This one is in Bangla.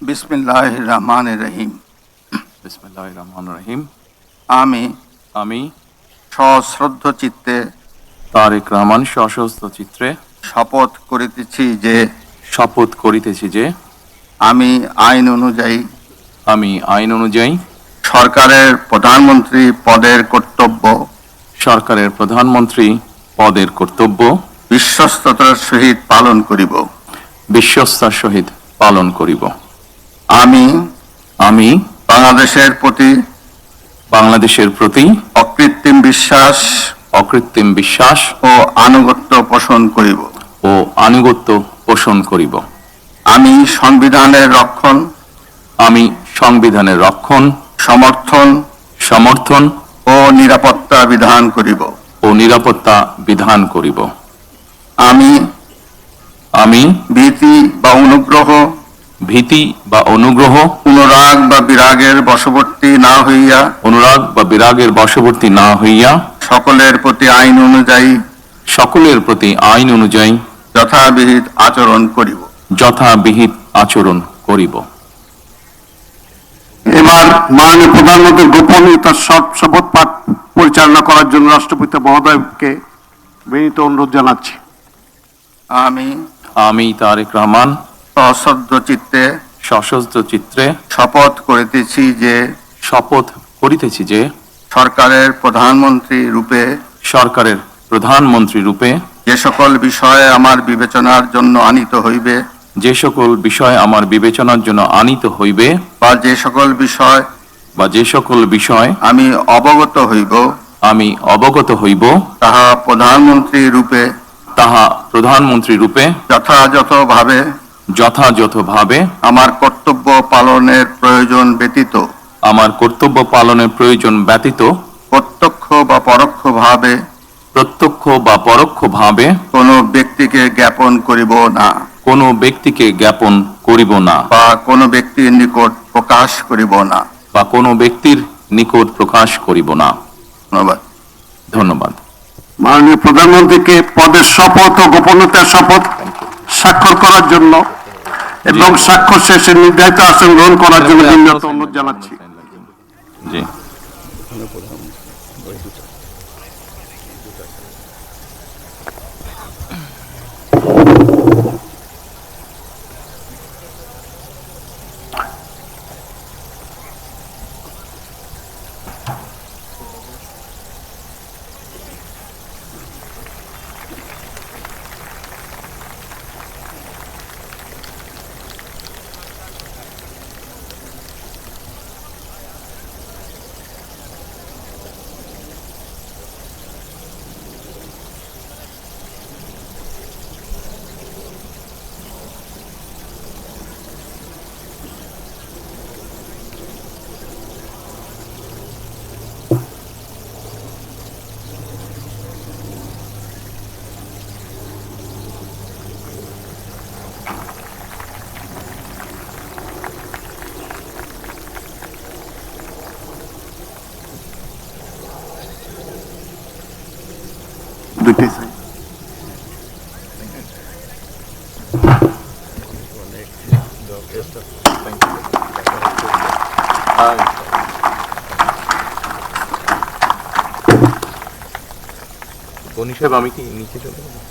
বিসমিল্লাহির রহমানির রহিম। বিসমিল্লাহির রহমানির রহিম। আমি আমি সশ্রদ্ধ চিত্তে তারেক রহমান সশস্ত্র চিত্রে শপথ করিতেছি যে আমি আইন অনুযায়ী সরকারের প্রধানমন্ত্রী পদের কর্তব্য বিশ্বস্ততার সহিত পালন করিব। আমি বাংলাদেশের প্রতি অকৃত্রিম বিশ্বাস ও আনুগত্য পোষণ করিব। আমি সংবিধানের রক্ষণ, সমর্থন ও নিরাপত্তা বিধান করিব। আমি ভীতি বা অনুগ্রহ, অনুরাগ বা বিরাগের বশবর্তী না হইয়া সকলের প্রতি আইন অনুযায়ী যথাবিহিত আচরণ করিব। এবার মাননীয় প্রধানমন্ত্রীর গোপনীয়তার শপথ পাঠ পরিচালনা করার জন্য রাষ্ট্রপতি মহোদয়কে বিনীত অনুরোধ জানাচ্ছি। আমি তারেক রহমান সশস্ত্র চিত্রে শপথ করিতেছি যে সরকারের প্রধানমন্ত্রী রূপে যে সকল বিষয় আমার বিবেচনার জন্য আনিত হইবে বা যে সকল বিষয় আমি অবগত হইব তাহা প্রধানমন্ত্রী রূপে যথাযথভাবে আমার কর্তব্য পালনের প্রয়োজন ব্যতীত প্রত্যক্ষ বা পরোক্ষভাবে কোনো ব্যক্তিকে জ্ঞাপন করিব না বা কোনো ব্যক্তির নিকট প্রকাশ করিব না। ধন্যবাদ। মাননীয় প্রধানমন্ত্রীকে পদের শপথ ও গোপনীয়তার শপথ স্বাক্ষর করার জন্য এবং স্বাক্ষর শেষে নির্ধারিত আসন গ্রহণ করার জন্য বিনীত অনুরোধ জানাচ্ছি। জি। গনি সাহেব, আমি কি নিচে চলে যাব?